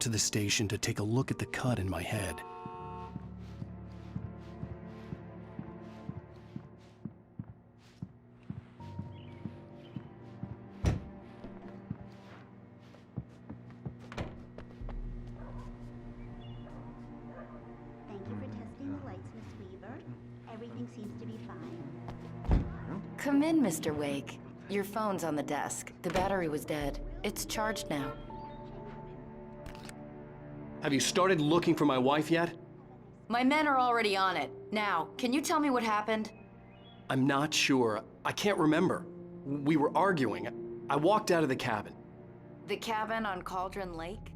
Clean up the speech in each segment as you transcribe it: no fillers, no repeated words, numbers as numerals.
to the station to take a look at the cut in my head. Come in, Mr. Wake. Your phone's on the desk. The battery was dead. It's charged now. Have you started looking for my wife yet? My men are already on it. Now, can you tell me what happened? I'm not sure. I can't remember. We were arguing. I walked out of the cabin. The cabin on Cauldron Lake?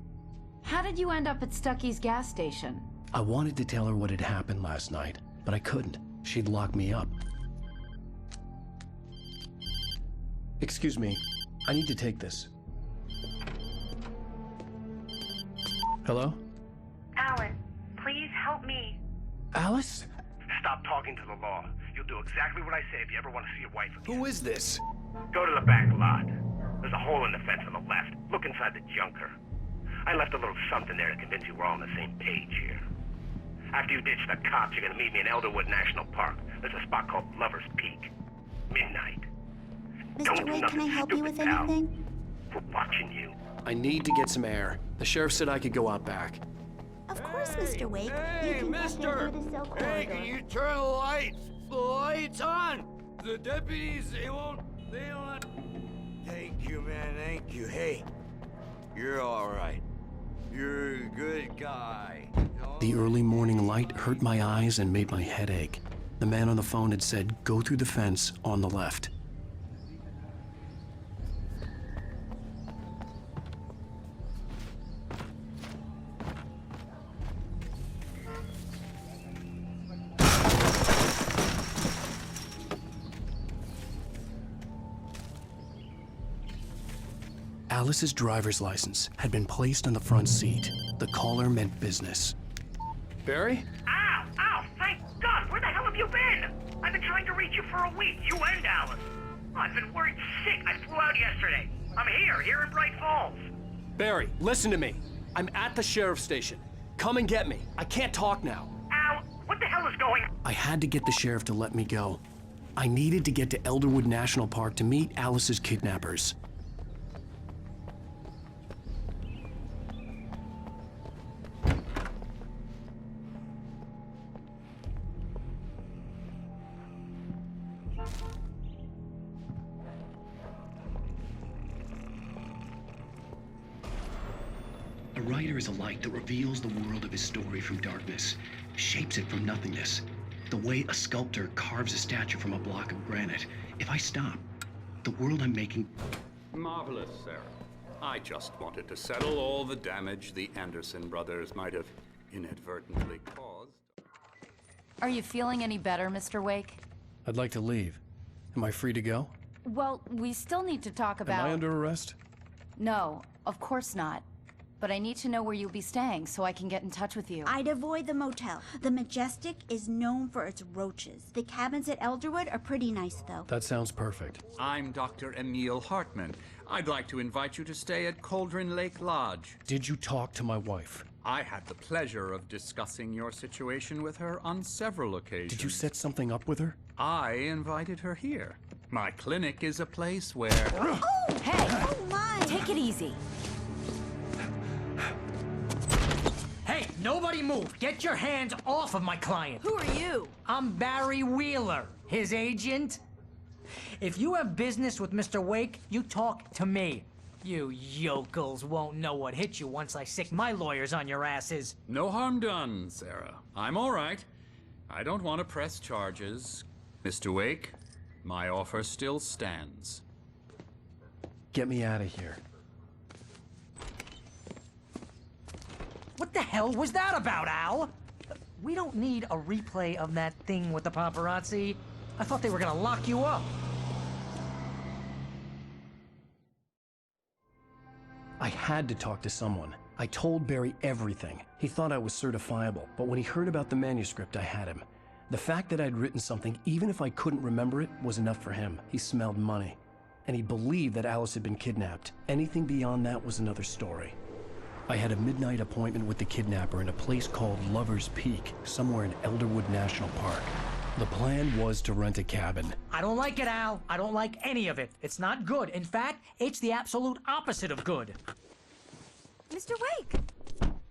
How did you end up at Stucky's gas station? I wanted to tell her what had happened last night, but I couldn't. She'd lock me up. Excuse me, I need to take this. Hello? Alice, please help me. Alice? Stop talking to the law. You'll do exactly what I say if you ever want to see your wife again. Who is this? Go to the back lot. There's a hole in the fence on the left. Look inside the junker. I left a little something there to convince you we're all on the same page here. After you ditch the cops, you're gonna meet me in Elderwood National Park. There's a spot called Lover's Peak. Midnight. Mr. Wake, can I help you with anything? We're watching you. I need to get some air. The sheriff said I could go out back. Of course, Mr. Wake. Hey, you can mister! Through the cell Hey, corridor. can you turn the lights? The lights on! The deputies, they don't... Thank you, man, thank you. Hey, you're all right. You're a good guy. The early morning light hurt my eyes and made my head ache. The man on the phone had said, go through the fence on the left. Alice's driver's license had been placed on the front seat. The caller meant business. Barry? Ow! Ow! Thank God! Where the hell have you been? I've been trying to reach you for a week, you and Alice. I've been worried sick. I flew out yesterday. I'm here in Bright Falls. Barry, listen to me. I'm at the sheriff's station. Come and get me. I can't talk now. Al, what the hell is going on? I had to get the sheriff to let me go. I needed to get to Elderwood National Park to meet Alice's kidnappers. A writer is a light that reveals the world of his story from darkness, shapes it from nothingness. The way a sculptor carves a statue from a block of granite. If I stop, the world I'm making... Marvelous, Sarah. I just wanted to settle all the damage the Anderson brothers might have inadvertently caused. Are you feeling any better, Mr. Wake? I'd like to leave. Am I free to go? Well, we still need to talk about... Am I under arrest? No, of course not. But I need to know where you'll be staying so I can get in touch with you. I'd avoid the motel. The Majestic is known for its roaches. The cabins at Elderwood are pretty nice, though. That sounds perfect. I'm Dr. Emil Hartman. I'd like to invite you to stay at Cauldron Lake Lodge. Did you talk to my wife? I had the pleasure of discussing your situation with her on several occasions. Did you set something up with her? I invited her here. My clinic is a place where... Oh! Hey! Oh, my! Take it easy. Hey, nobody move! Get your hands off of my client! Who are you? I'm Barry Wheeler, his agent. If you have business with Mr. Wake, you talk to me. You yokels won't know what hit you once I sick my lawyers on your asses. No harm done, Sarah. I'm all right. I don't want to press charges. Mr. Wake, my offer still stands. Get me out of here. What the hell was that about, Al? We don't need a replay of that thing with the paparazzi. I thought they were gonna lock you up. I had to talk to someone. I told Barry everything. He thought I was certifiable, but when he heard about the manuscript, I had him. The fact that I'd written something, even if I couldn't remember it, was enough for him. He smelled money. And he believed that Alice had been kidnapped. Anything beyond that was another story. I had a midnight appointment with the kidnapper in a place called Lover's Peak, somewhere in Elderwood National Park. The plan was to rent a cabin. I don't like it, Al. I don't like any of it. It's not good. In fact, it's the absolute opposite of good. Mr. Wake!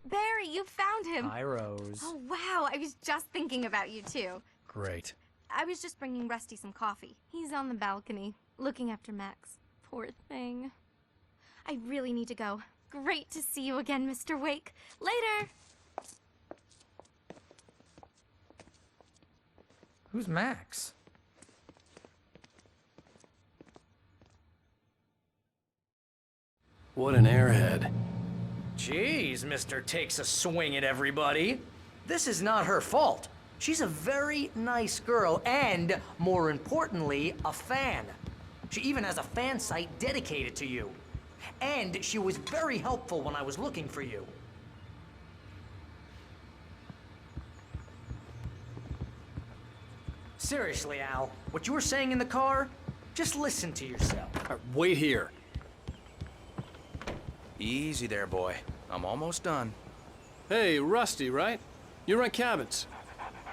Barry, you found him! Hi, Rose. Oh, wow. I was just thinking about you, too. Great. I was just bringing Rusty some coffee. He's on the balcony, looking after Max. Poor thing. I really need to go. Great to see you again, Mr. Wake. Later! Who's Max? What an airhead. Jeez, Mr. Takes a swing at everybody. This is not her fault. She's a very nice girl and, more importantly, a fan. She even has a fan site dedicated to you. And she was very helpful when I was looking for you. Seriously, Al, what you were saying in the car, just listen to yourself. Wait here. Easy there, boy. I'm almost done. Hey, Rusty, right? You rent cabins.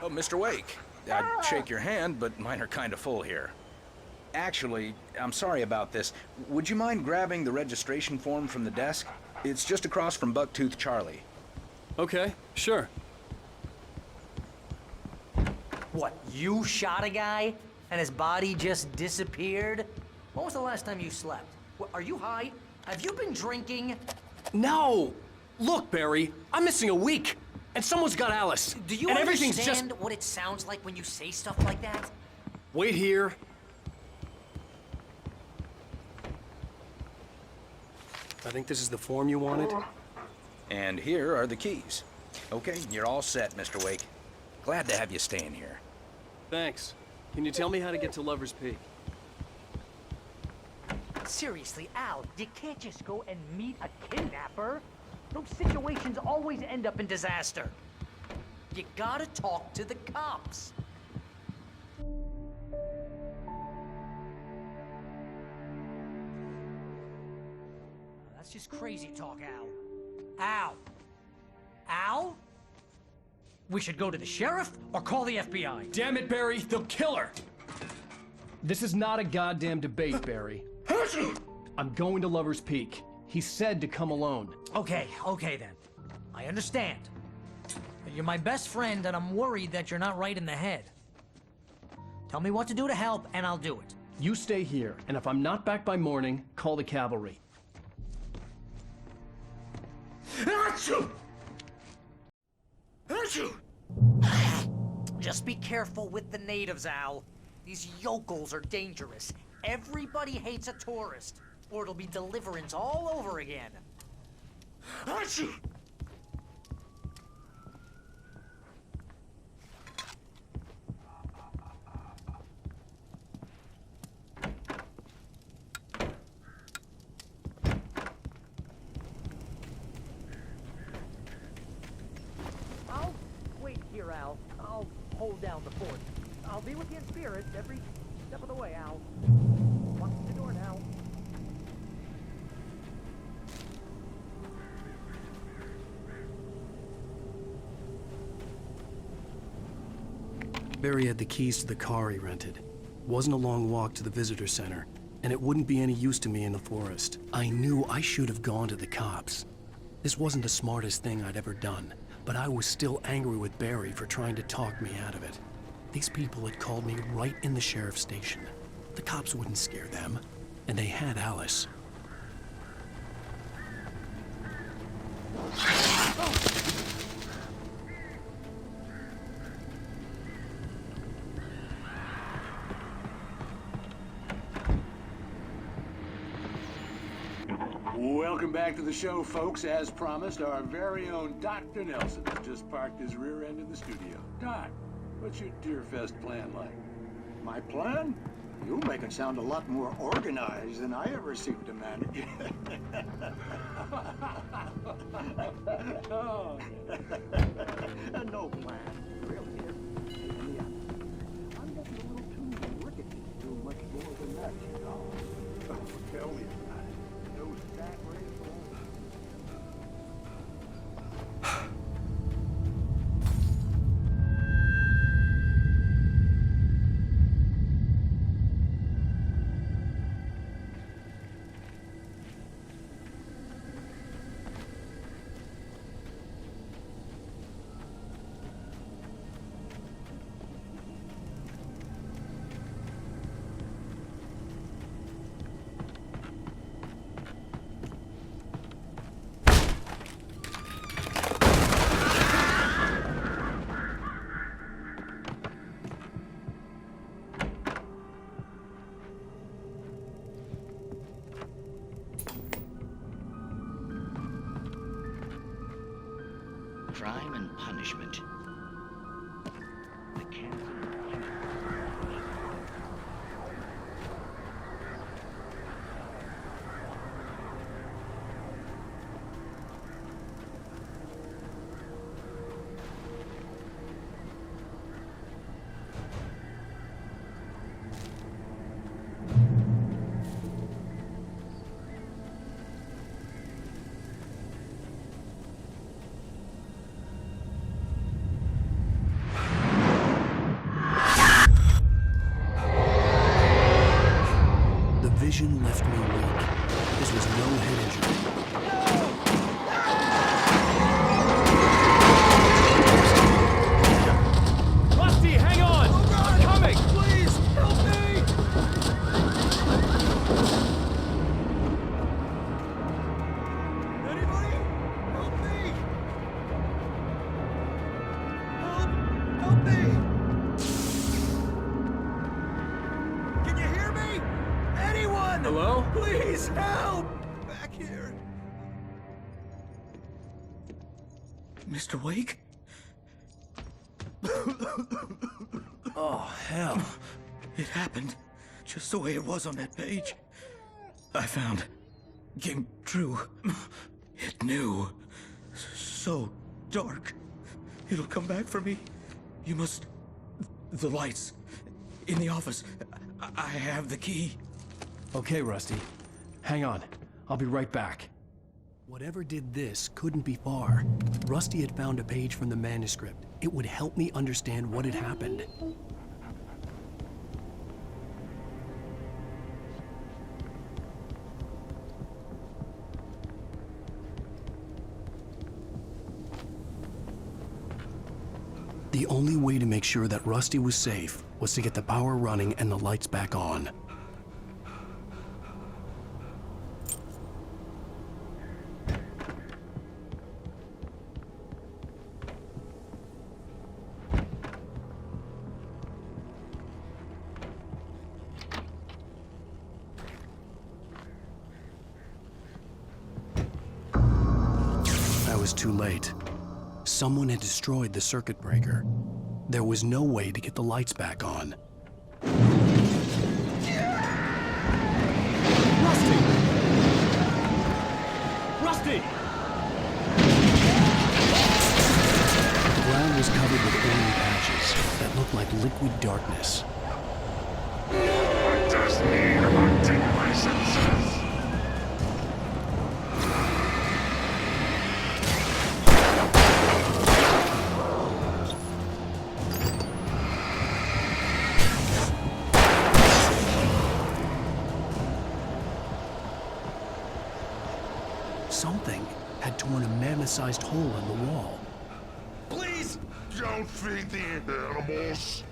Oh, Mr. Wake. I'd shake your hand, but mine are kind of full here. Actually, I'm sorry about this. Would you mind grabbing the registration form from the desk? It's just across from Bucktooth Charlie. Okay, sure. What, you shot a guy and his body just disappeared? When was the last time you slept? Are you high? Have you been drinking? No! Look, Barry, I'm missing a week, and someone's got Alice. Do you and understand everything's just... what it sounds like when you say stuff like that? Wait here. I think this is the form you wanted. And here are the keys. Okay, you're all set, Mr. Wake. Glad to have you staying here. Thanks. Can you tell me how to get to Lover's Peak? Seriously, Al, you can't just go and meet a kidnapper. Those situations always end up in disaster. You gotta talk to the cops. That's just crazy talk, Al. Al! Al? We should go to the sheriff or call the FBI. Damn it, Barry, they'll kill her! This is not a goddamn debate, Barry. I'm going to Lover's Peak. He said to come alone. Okay then. I understand. But you're my best friend, and I'm worried that you're not right in the head. Tell me what to do to help, and I'll do it. You stay here, and if I'm not back by morning, call the cavalry. Just be careful with the natives, Al. These yokels are dangerous. Everybody hates a tourist, or it'll be Deliverance all over again. I'll wait here, Al. I'll hold down the fort. I'll be with you in spirit every step of the way, Al. Watch the door now. Barry had the keys to the car he rented. Wasn't a long walk to the visitor center, and it wouldn't be any use to me in the forest. I knew I should have gone to the cops. This wasn't the smartest thing I'd ever done, but I was still angry with Barry for trying to talk me out of it. These people had called me right in the sheriff's station. The cops wouldn't scare them, and they had Alice. Welcome back to the show, folks. As promised, our very own Dr. Nelson has just parked his rear end in the studio. Doc, what's your Deerfest plan like? My plan? You make it sound a lot more organized than I ever seem to manage. Oh. No plan. Really. Yeah. I'm getting a little too rickety to do much more than that, you know. Oh, tell me about it. No sack race. Crime and punishment. The cancer. Vision left me weak. This was no head injury. Rusty, hang on! I'm coming! Please, help me! Anybody? Help me! Help me! Can you hear me? Anyone? Hello? Please help! Back here. Mr. Wake? Oh, hell. It happened just the way it was on that page. I found. Came true. It knew. So dark. It'll come back for me. You must... The lights. In the office. I have the key. Okay, Rusty. Hang on. I'll be right back. Whatever did this couldn't be far. Rusty had found a page from the manuscript. It would help me understand what had happened. The only way to make sure that Rusty was safe was to get the power running and the lights back on. I was too late. Someone had destroyed the circuit breaker. There was no way to get the lights back on. Rusty! Rusty! The ground was covered with oily patches that looked like liquid darkness. I just need to take my senses. Something had torn a mammoth-sized hole in the wall. Please don't feed the animals.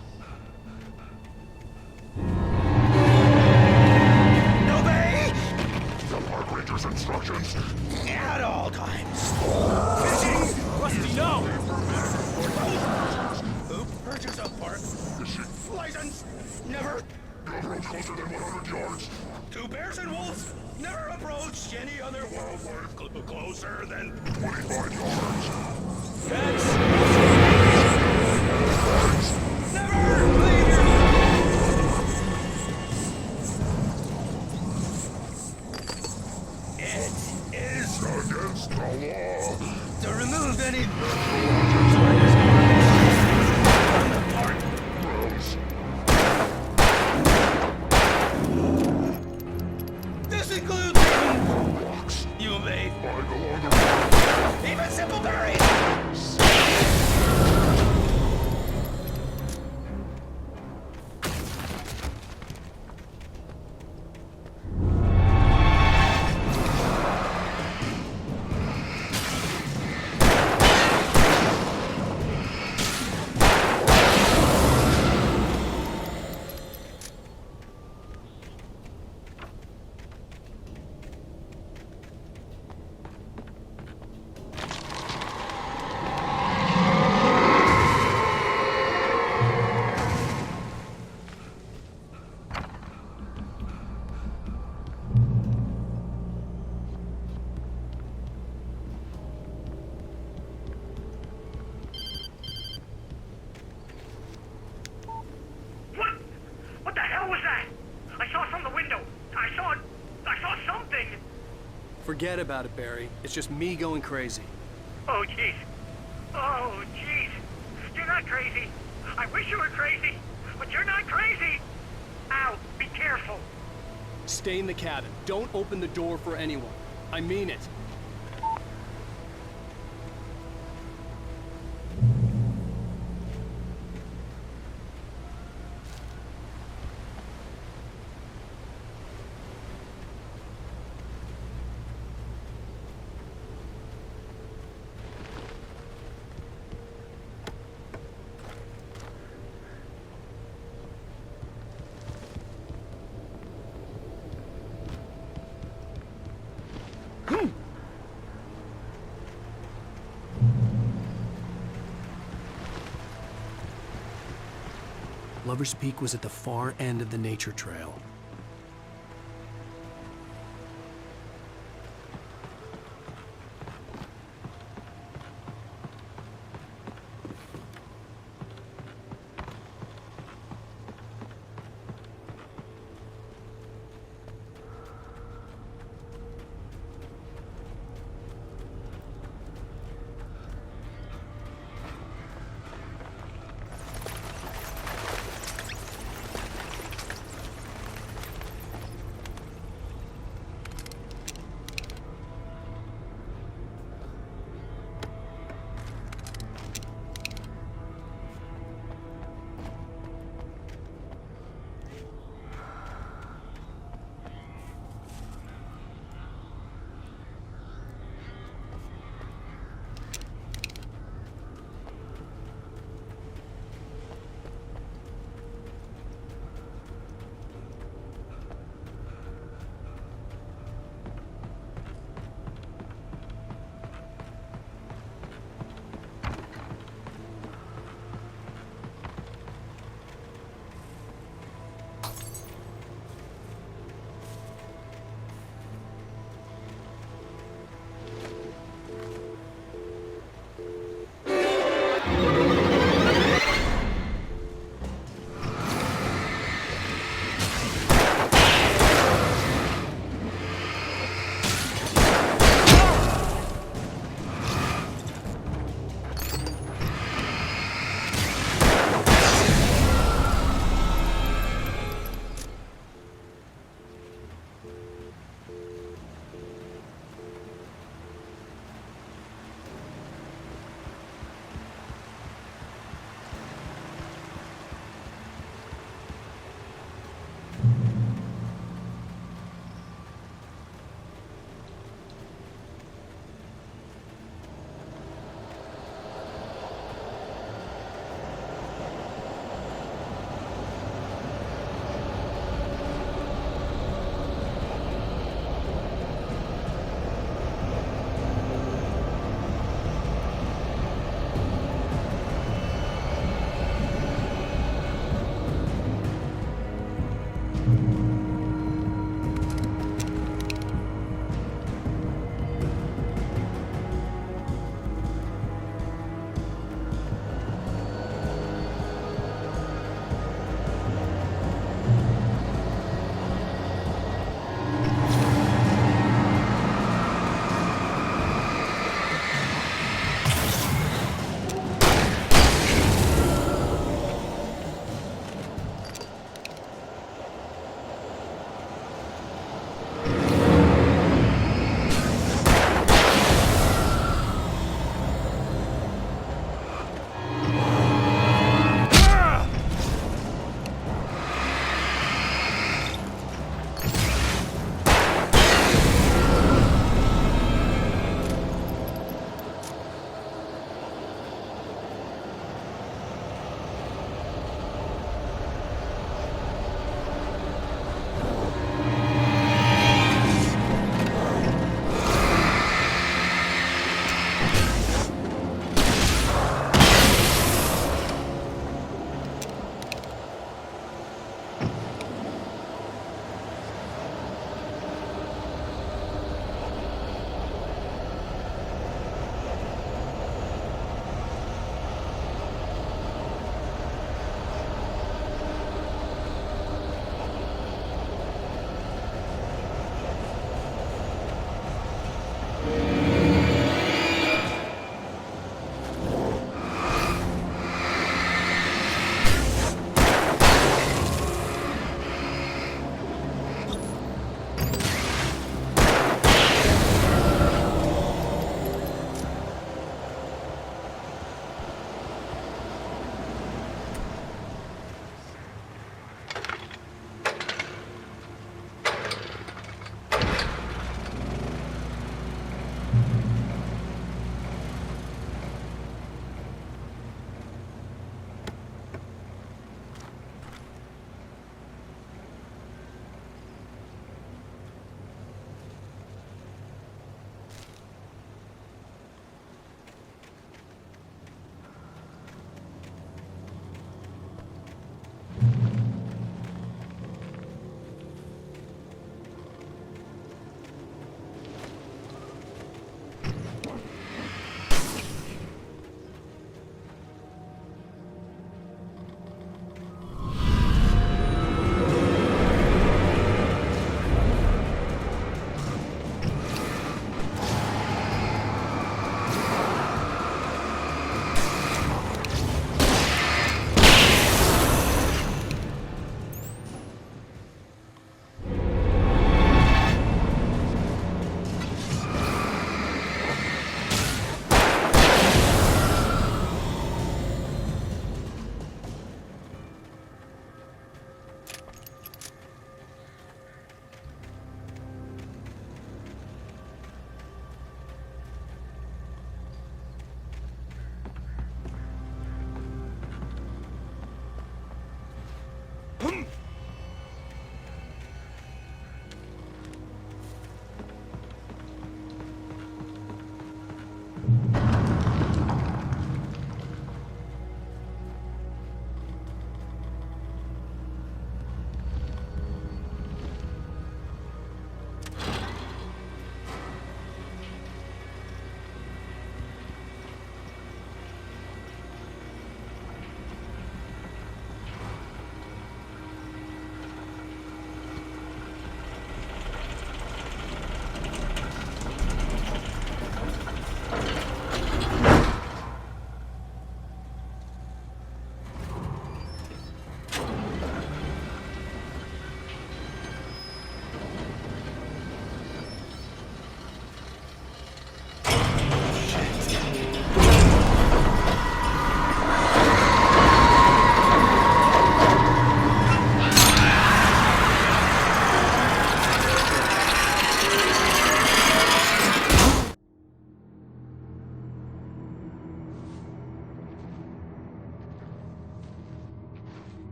Obey! The park ranger's instructions. At all times. Rusty, no! Who purchased a park license? Never. No approach closer than 100 yards. Two bears and wolves never approached any other wildlife closer than 25 yards. Never leave your... It is against the law to remove any... This includes rocks you made. Even simple berries. Forget about it, Barry. It's just me going crazy. Oh, jeez. Oh, jeez. You're not crazy. I wish you were crazy, but you're not crazy. Ow, be careful. Stay in the cabin. Don't open the door for anyone. I mean it. Lover's Peak was at the far end of the nature trail.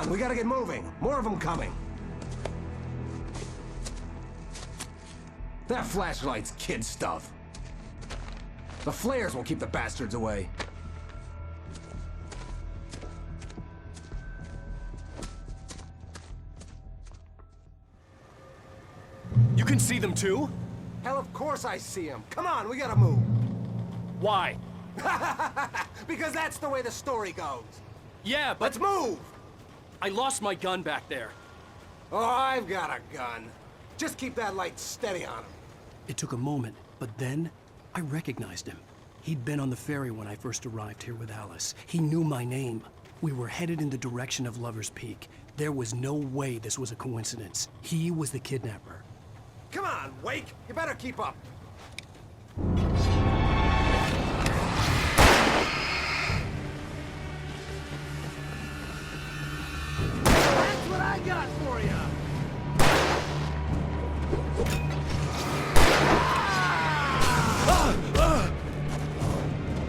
on, we gotta get moving. More of them coming. That flashlight's kid stuff. The flares will keep the bastards away. You can see them too? Hell, of course I see them. Come on, we gotta move. Why? Because that's the way the story goes. Yeah, but... Let's move! I lost my gun back there. Oh, I've got a gun. Just keep that light steady on him. It took a moment, but then I recognized him. He'd been on the ferry when I first arrived here with Alice. He knew my name. We were headed in the direction of Lover's Peak. There was no way this was a coincidence. He was the kidnapper. Come on, Wake! You better keep up. That's what I got for you!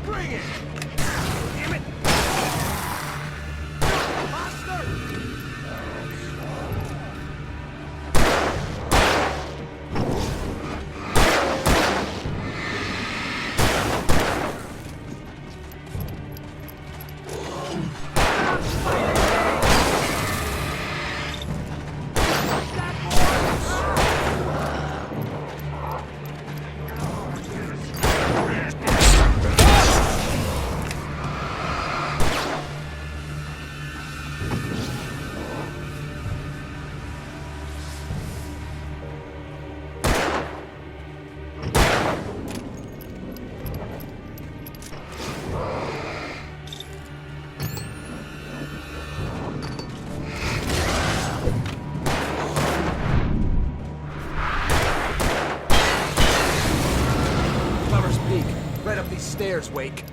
Bring it! Damn it! Monster! Right up these stairs, Wake.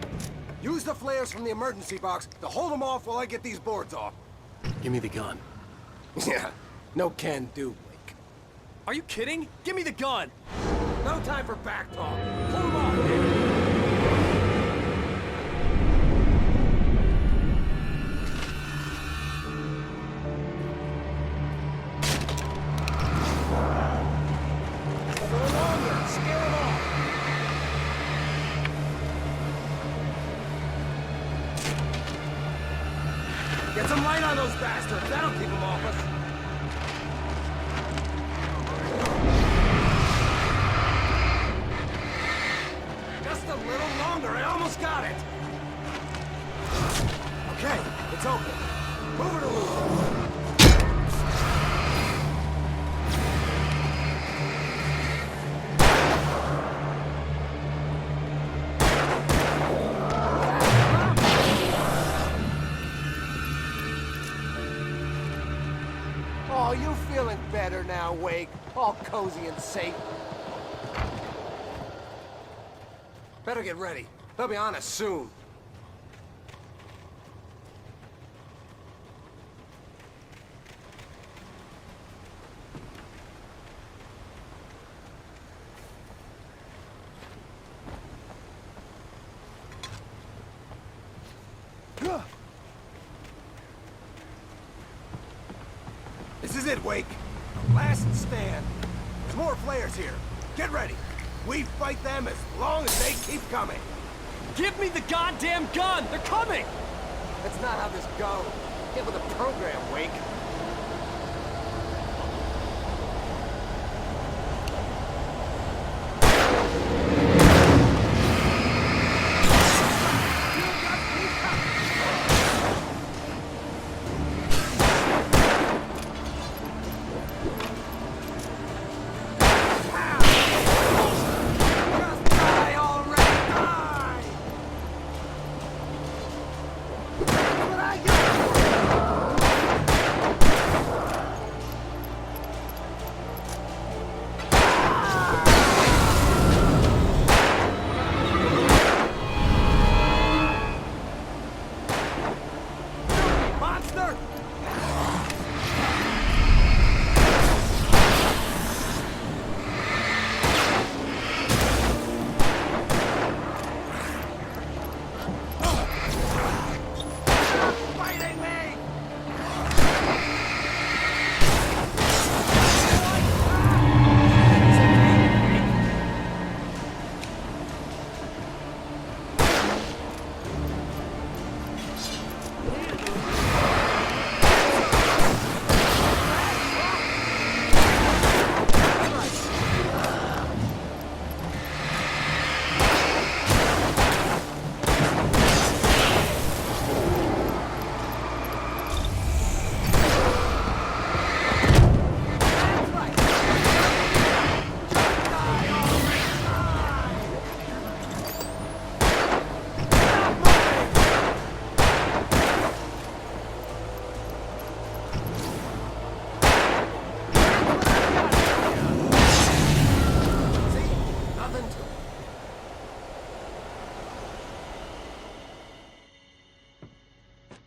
Use the flares from the emergency box to hold them off while I get these boards off. Give me the gun. Yeah, no can do, Wake. Are you kidding? Give me the gun! No time for back talk. Pull them off, baby. Get some light on those bastards. That'll keep them off us. Just a little longer. I almost got it. Okay, it's open. Move it along. Oh, you feeling better now, Wake? All cozy and safe. Better get ready. They'll be on us soon. This is it, Wake. Last stand. There's more flares here. Get ready. We fight them as long as they keep coming. Give me the goddamn gun! They're coming! That's not how this goes. Get with the program, Wake.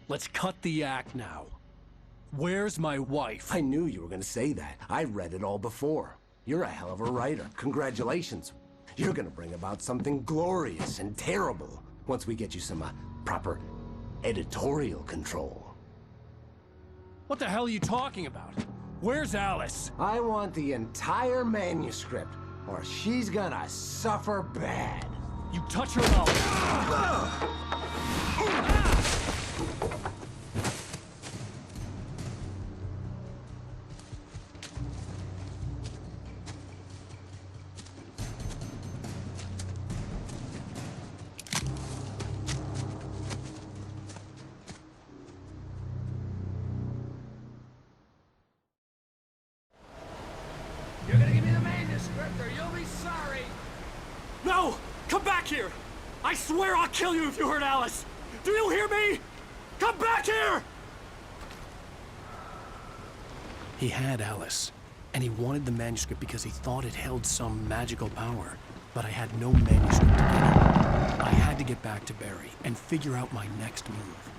Let's cut the act now. Where's my wife? I knew you were gonna say that. I read it all before. You're a hell of a writer. Congratulations. You're gonna bring about something glorious and terrible once we get you some proper editorial control. What the hell are you talking about? Where's Alice? I want the entire manuscript, or she's gonna suffer bad. You touch her out. You're gonna give me the manuscript or you'll be sorry! No! Come back here! I swear I'll kill you if you hurt Alice! Do you hear me? Come back here! He had Alice, and he wanted the manuscript because he thought it held some magical power. But I had no manuscript to get him. I had to get back to Barry and figure out my next move.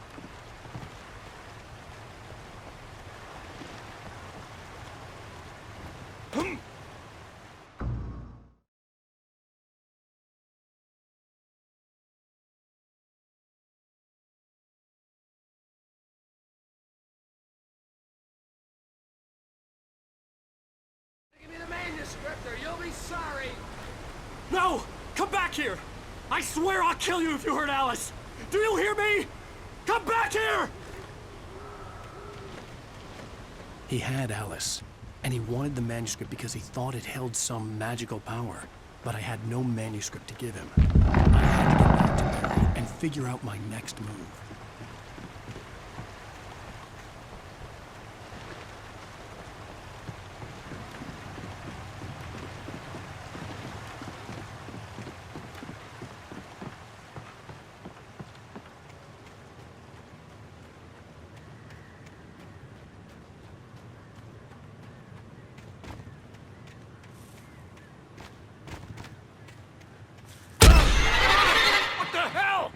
Give me the manuscript or you'll be sorry! No! Come back here! I swear I'll kill you if you hurt Alice! Do you hear me? Come back here! He had Alice, and he wanted the manuscript because he thought it held some magical power. But I had no manuscript to give him. I had to get back to Barry and figure out my next move. What the hell?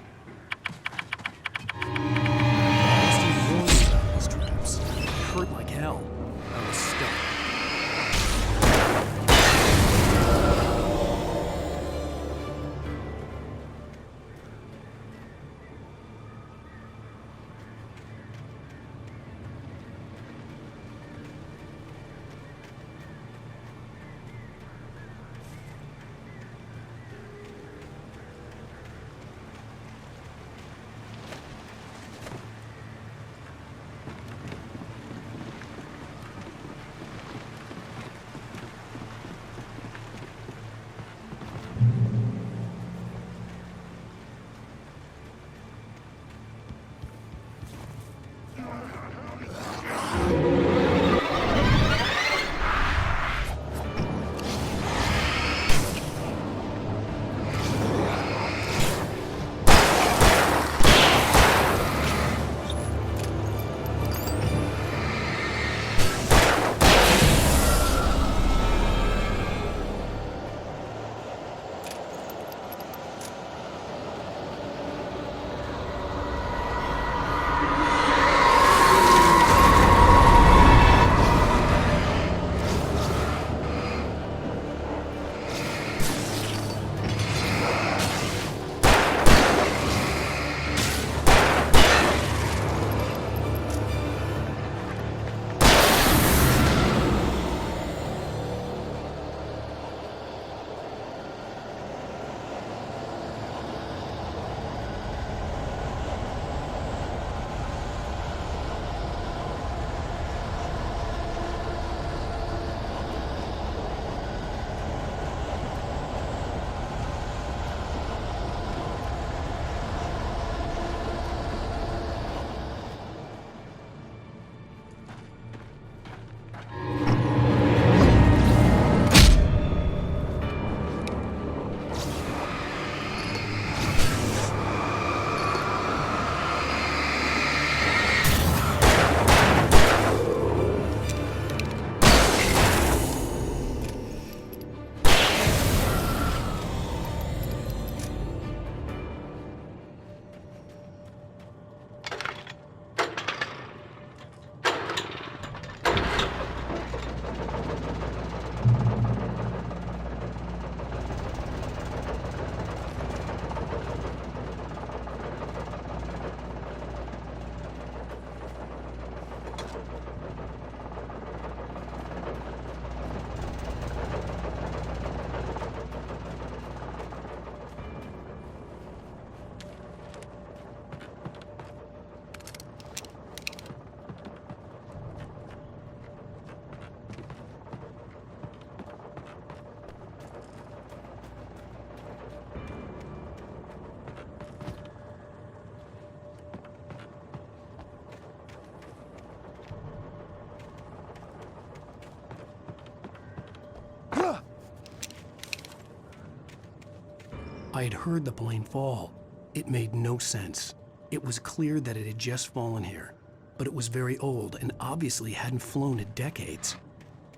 I had heard the plane fall. It made no sense. It was clear that it had just fallen here, but it was very old and obviously hadn't flown in decades.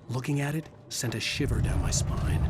Looking at it sent a shiver down my spine.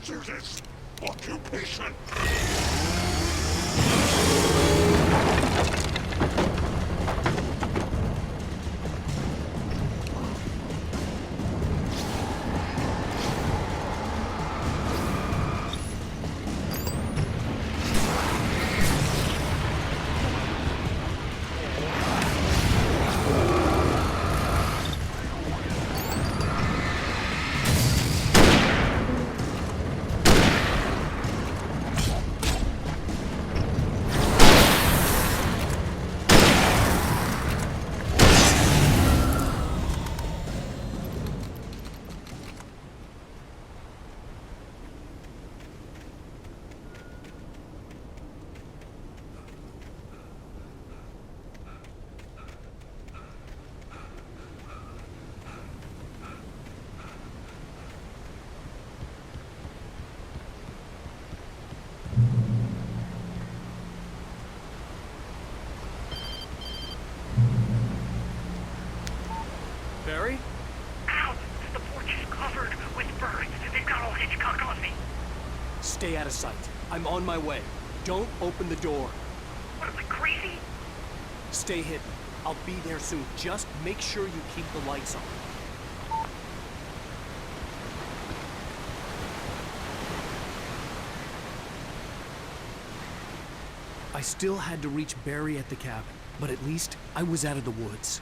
hazardous occupation. Barry? Ow! The porch is covered with birds. They've got all Hitchcock on me. Stay out of sight. I'm on my way. Don't open the door. What am I, crazy? Stay hidden. I'll be there soon. Just make sure you keep the lights on. I still had to reach Barry at the cabin, but at least I was out of the woods.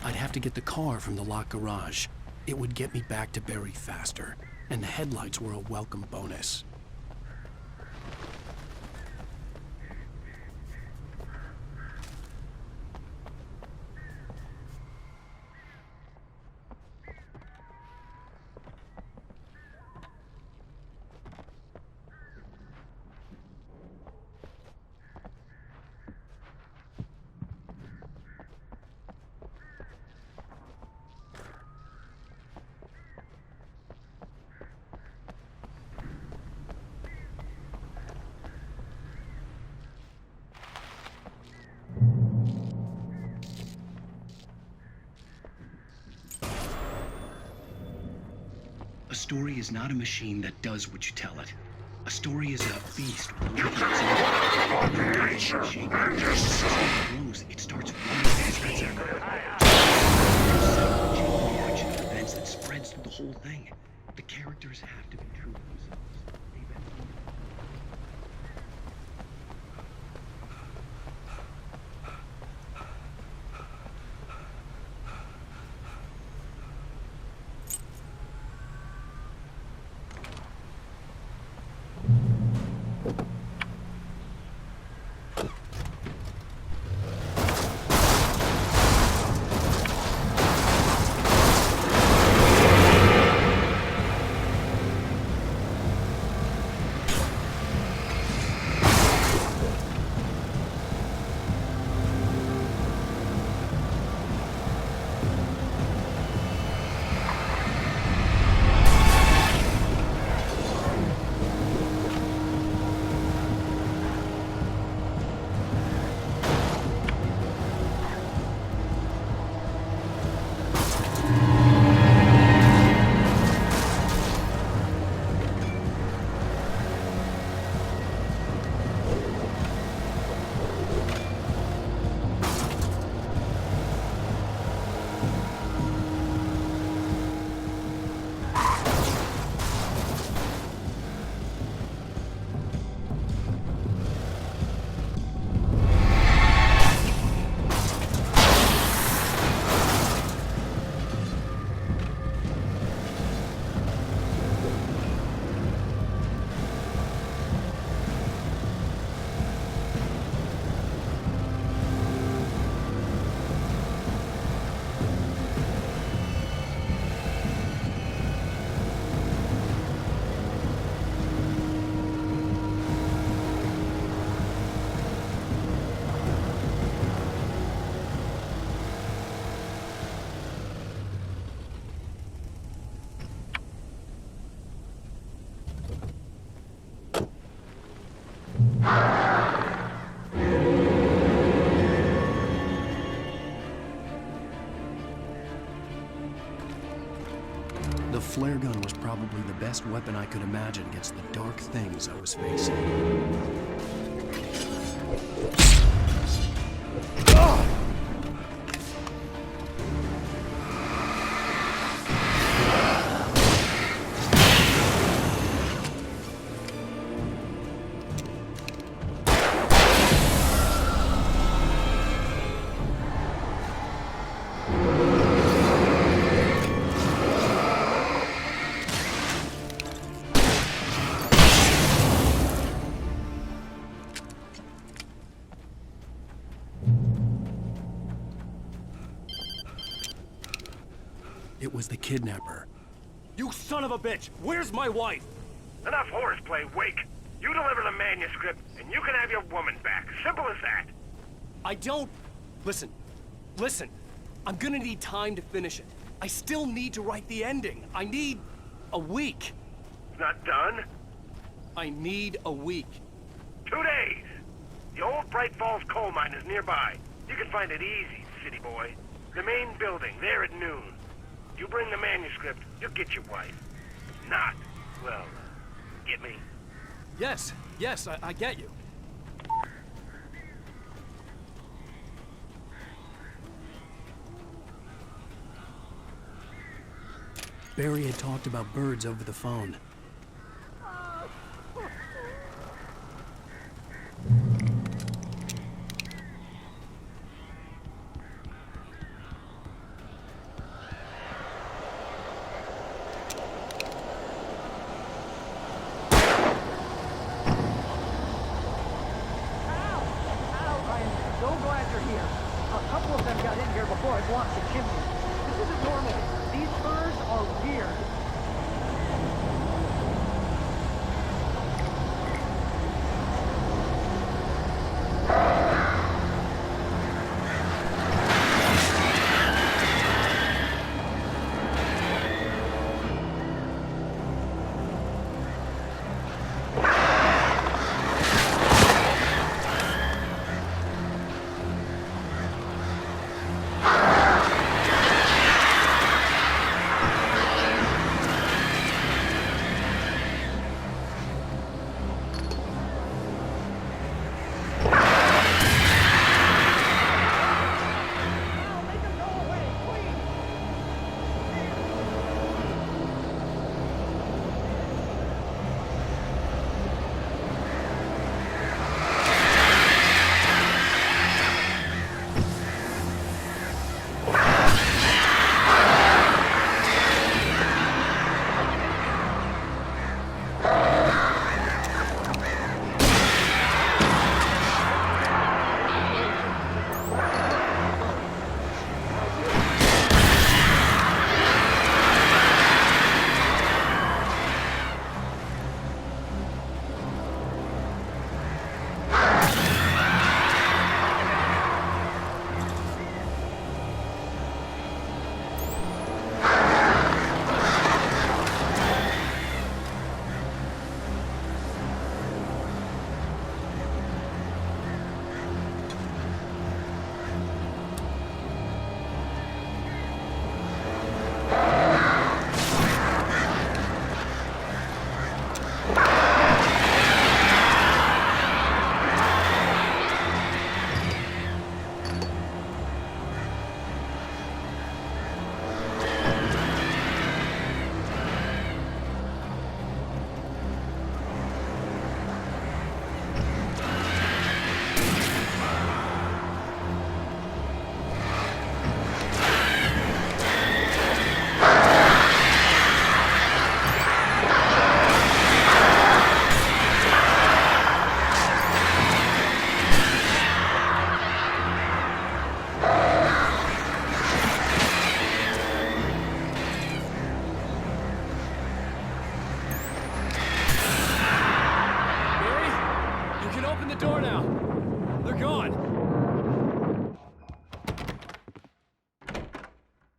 I'd have to get the car from the locked garage. It would get me back to Barry faster, and the headlights were a welcome bonus. A story is not a machine that does what you tell it. A story is a beast with a life of its own. As it grows, it starts running faster. There's such a events that spreads through the whole thing. The characters have to be true to themselves. The flare gun was probably the best weapon I could imagine against the dark things I was facing. It was the kidnapper. You son of a bitch! Where's my wife? Enough horseplay, Wake. You deliver the manuscript, and you can have your woman back. Simple as that. I don't... Listen. I'm gonna need time to finish it. I still need to write the ending. I need a week. It's not done? I need a week. 2 days. The old Bright Falls coal mine is nearby. You can find it easy, city boy. The main building, there at noon. You bring the manuscript, you'll get your wife. If not, well, get me? Yes, I get you. Barry had talked about birds over the phone.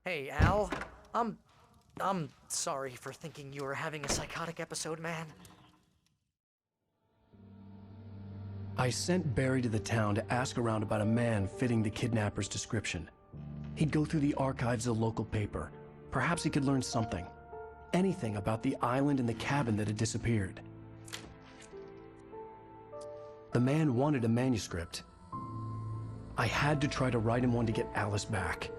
Hey, Al. I'm sorry for thinking you were having a psychotic episode, man. I sent Barry to the town to ask around about a man fitting the kidnapper's description. He'd go through the archives of the local paper. Perhaps he could learn something. Anything about the island and the cabin that had disappeared. The man wanted a manuscript. I had to try to write him one to get Alice back.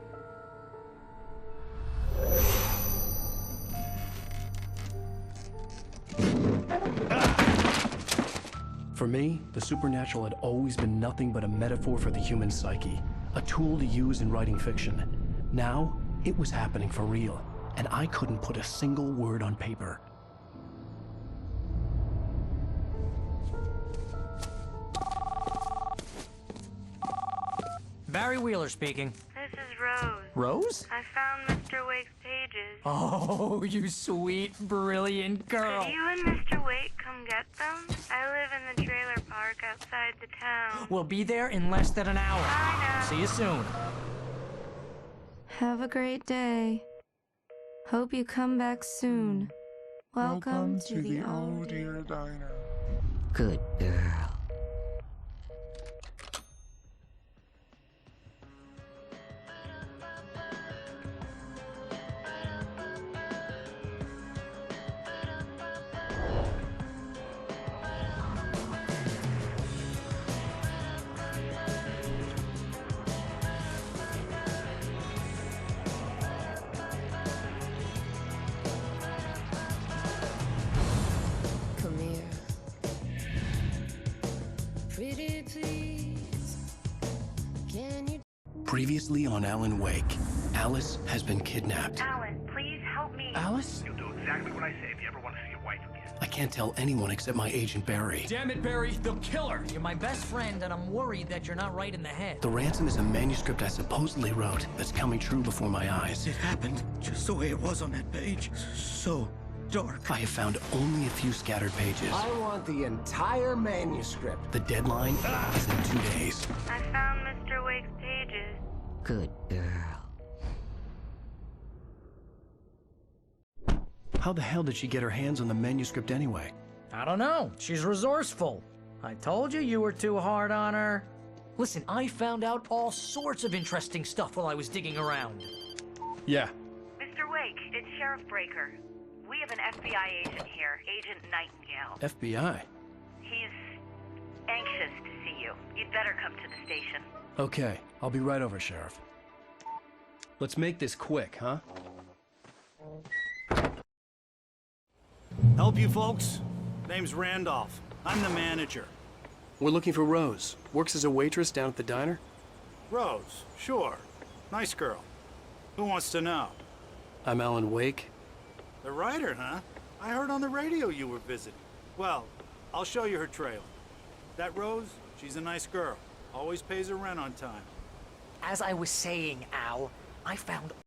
For me, the supernatural had always been nothing but a metaphor for the human psyche, a tool to use in writing fiction. Now, it was happening for real, and I couldn't put a single word on paper. Barry Wheeler speaking. This is Rose. Rose? I found Mr. Wake's pages. Oh, you sweet, brilliant girl. Could you and Mr. Wake come get them? I live in the trailer park outside the town. We'll be there in less than an hour. I know. See you soon. Have a great day. Hope you come back soon. Welcome to the Oh Dear Diner. Good girl. Come here. Pretty please. Can you Previously on Alan Wake, Alice has been kidnapped. Alan, please help me. Alice? You'll do exactly what I say if you ever want to see your wife again. I can't tell anyone except my agent Barry. Damn it, Barry, they'll kill her. You're my best friend, and I'm worried that you're not right in the head. The ransom is a manuscript I supposedly wrote that's coming true before my eyes. It happened just the way it was on that page. So dark. I have found only a few scattered pages. I want the entire manuscript. The deadline is in 2 days. I found Mr. Wake's pages. Good girl. How the hell did she get her hands on the manuscript anyway? I don't know. She's resourceful. I told you you were too hard on her. Listen, I found out all sorts of interesting stuff while I was digging around. Yeah. Mr. Wake, it's Sheriff Breaker. We have an FBI agent here, Agent Nightingale. FBI? He's anxious to see you. You'd better come to the station. Okay, I'll be right over, Sheriff. Let's make this quick, huh? Help you folks? Name's Randolph. I'm the manager. We're looking for Rose. Works as a waitress down at the diner. Rose, sure. Nice girl. Who wants to know? I'm Alan Wake. The writer, huh? I heard on the radio you were visiting. Well, I'll show you her trailer. That Rose, she's a nice girl. Always pays her rent on time. As I was saying, Al, I found